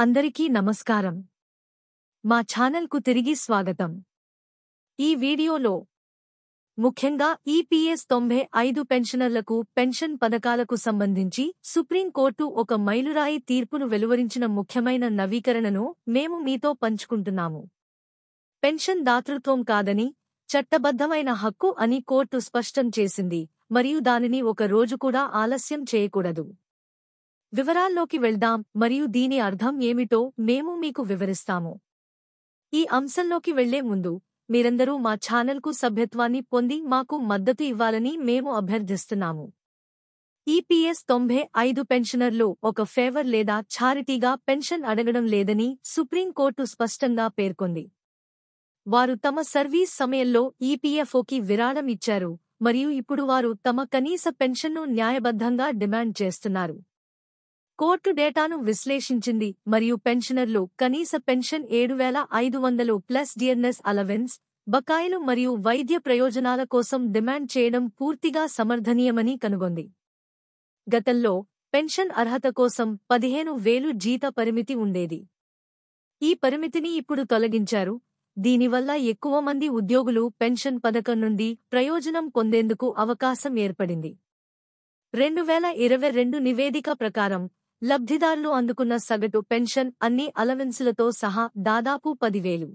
అందరికీ నమస్కారం. మా ఛానల్కు తిరిగి స్వాగతం. ఈ వీడియోలో ముఖ్యంగా ఈపీఎస్ 95 పెన్షనర్లకు పెన్షన్ పథకాలకు సంబంధించి సుప్రీంకోర్టు ఒక మైలురాయి తీర్పును వెలువరించిన ముఖ్యమైన నవీకరణను మేము మీతో పంచుకుంటున్నాము. పెన్షన్ దాతృత్వం కాదని, చట్టబద్ధమైన హక్కు అని కోర్టు స్పష్టం చేసింది మరియు దానిని ఒక రోజు కూడా ఆలస్యం చేయకూడదు. వివరాల్లోకి వెళ్దాం మరియు దీని అర్థం ఏమిటో మేము మీకు వివరిస్తాము. ఈ అంశంలోకి వెళ్లే ముందు మీరందరూ మా ఛానల్కు సభ్యత్వాన్ని పొంది మాకు మద్దతు ఇవ్వాలని మేము అభ్యర్థిస్తున్నాము. ఈపీఎస్ 95 పెన్షనర్లు ఒక ఫేవర్ లేదా ఛారిటీగా పెన్షన్ అడగడం లేదని సుప్రీంకోర్టు స్పష్టంగా పేర్కొంది. వారు తమ సర్వీస్ సమయంలో ఈపీఎఫ్ఓకి విరాళం ఇచ్చారు మరియు ఇప్పుడు వారు తమ కనీస పెన్షన్ను న్యాయబద్ధంగా డిమాండ్ చేస్తున్నారు. కోర్టు డేటాను విశ్లేషించింది మరియు పెన్షనర్లు కనీస పెన్షన్ 7,500 ప్లస్ డియర్నెస్ అలవెన్స్, బకాయిలు మరియు వైద్య ప్రయోజనాల కోసం డిమాండ్ చేయడం పూర్తిగా సమర్థనీయమని కనుగొంది. గతంలో పెన్షన్ అర్హత కోసం 15,000 జీత పరిమితి ఉండేది. ఈ పరిమితిని ఇప్పుడు తొలగించారు. దీనివల్ల ఎక్కువ మంది ఉద్యోగులు పెన్షన్ పథకం నుండి ప్రయోజనం పొందేందుకు అవకాశం ఏర్పడింది. 2022 నివేదిక ప్రకారం లబ్ధిదారులు అందుకున్న సగటు పెన్షన్ అన్ని అలవెన్సులతో సహా దాదాపు 10,000.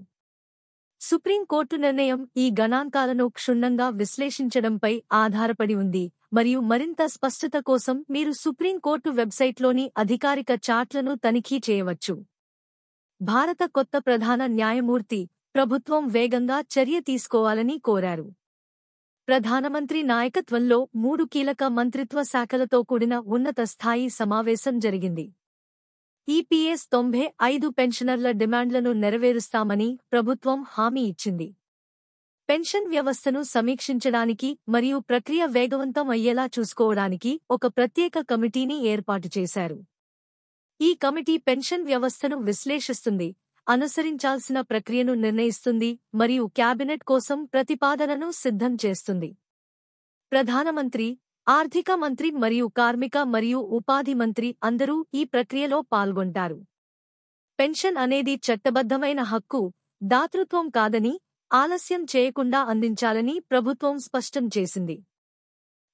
సుప్రీంకోర్టు నిర్ణయం ఈ గణాంకాలను క్షుణ్ణంగా విశ్లేషించడంపై ఆధారపడి ఉంది మరియు మరింత స్పష్టత కోసం మీరు సుప్రీంకోర్టు వెబ్సైట్లోని అధికారిక చార్ట్లను తనిఖీ చేయవచ్చు. భారత కొత్త ప్రధాన న్యాయమూర్తి ప్రభుత్వం వేగంగా చర్య తీసుకోవాలని కోరారు. ప్రధానమంత్రి నాయకత్వంలో 3 కీలక మంత్రిత్వ శాఖలతో కూడిన ఉన్నత స్థాయి సమావేశం జరిగింది. ఈపీఎస్ 95 పెన్షనర్ల డిమాండ్లను నెరవేరుస్తామని ప్రభుత్వం హామీ ఇచ్చింది. పెన్షన్ వ్యవస్థను సమీక్షించడానికి మరియు ప్రక్రియ వేగవంతం అయ్యేలా చూసుకోవడానికి ఒక ప్రత్యేక కమిటీని ఏర్పాటు చేశారు. ఈ కమిటీ పెన్షన్ వ్యవస్థను విశ్లేషిస్తుంది, అనుసరించాల్సిన ప్రక్రియను నిర్ణయిస్తుంది మరియు క్యాబినెట్ కోసం ప్రతిపాదనను సిద్ధం చేస్తుంది. ప్రధానమంత్రి, ఆర్థిక మంత్రి మరియు కార్మిక మరియు ఉపాధి మంత్రి అందరూ ఈ ప్రక్రియలో పాల్గొంటారు. పెన్షన్ అనేది చట్టబద్ధమైన హక్కు, దాతృత్వం కాదని, ఆలస్యం చేయకుండా అందించాలని ప్రభుత్వం స్పష్టం చేసింది.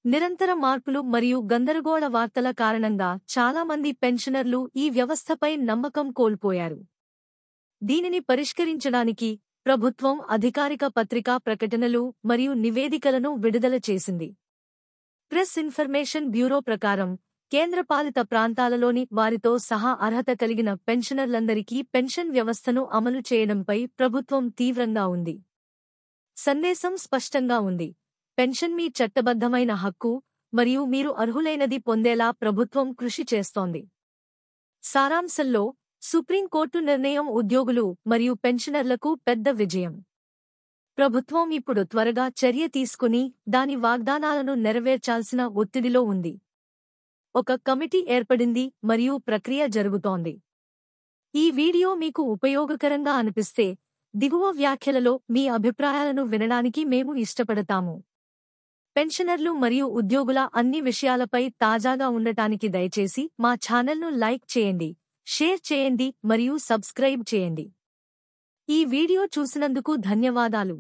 నిరంతర మార్పులు మరియు గందరగోళ వార్తల కారణంగా చాలా మంది పెన్షనర్లు ఈ వ్యవస్థపై నమ్మకం కోల్పోయారు. దీనిని పరిష్కరించడానికి ప్రభుత్వం అధికారిక పత్రికా ప్రకటనలు మరియు నివేదికలను విడుదల చేసింది. ప్రెస్ ఇన్ఫర్మేషన్ బ్యూరో ప్రకారం కేంద్రపాలిత ప్రాంతాలలోని వారితో సహా అర్హత కలిగిన పెన్షనర్లందరికీ పెన్షన్ వ్యవస్థను అమలు చేయడంపై ప్రభుత్వం తీవ్రంగా ఉంది. సందేశం స్పష్టంగా ఉంది. పెన్షన్ మీ చట్టబద్ధమైన హక్కు మరియు మీరు అర్హులైనది పొందేలా ప్రభుత్వం కృషి చేస్తోంది. సారాంశంలో సుప్రీంకోర్టు నిర్ణయం ఉద్యోగులు మరియు పెన్షనర్లకు పెద్ద విజయం. ప్రభుత్వం ఇప్పుడు త్వరగా చర్య తీసుకుని దాని వాగ్దానాలను నెరవేర్చాల్సిన ఒత్తిడిలో ఉంది. ఒక కమిటీ ఏర్పడింది మరియు ప్రక్రియ జరుగుతోంది. ఈ వీడియో మీకు ఉపయోగకరంగా అనిపిస్తే దిగువ వ్యాఖ్యలలో మీ అభిప్రాయాలను వినడానికి మేము ఇష్టపడతాము. పెన్షనర్లు మరియు ఉద్యోగుల అన్ని విషయాలపై తాజాగా ఉండటానికి దయచేసి మా ఛానల్ను లైక్ చేయండి, షేర్ చేయండి మరియు సబ్స్క్రైబ్ చేయండి. ఈ వీడియో చూసినందుకు ధన్యవాదాలు.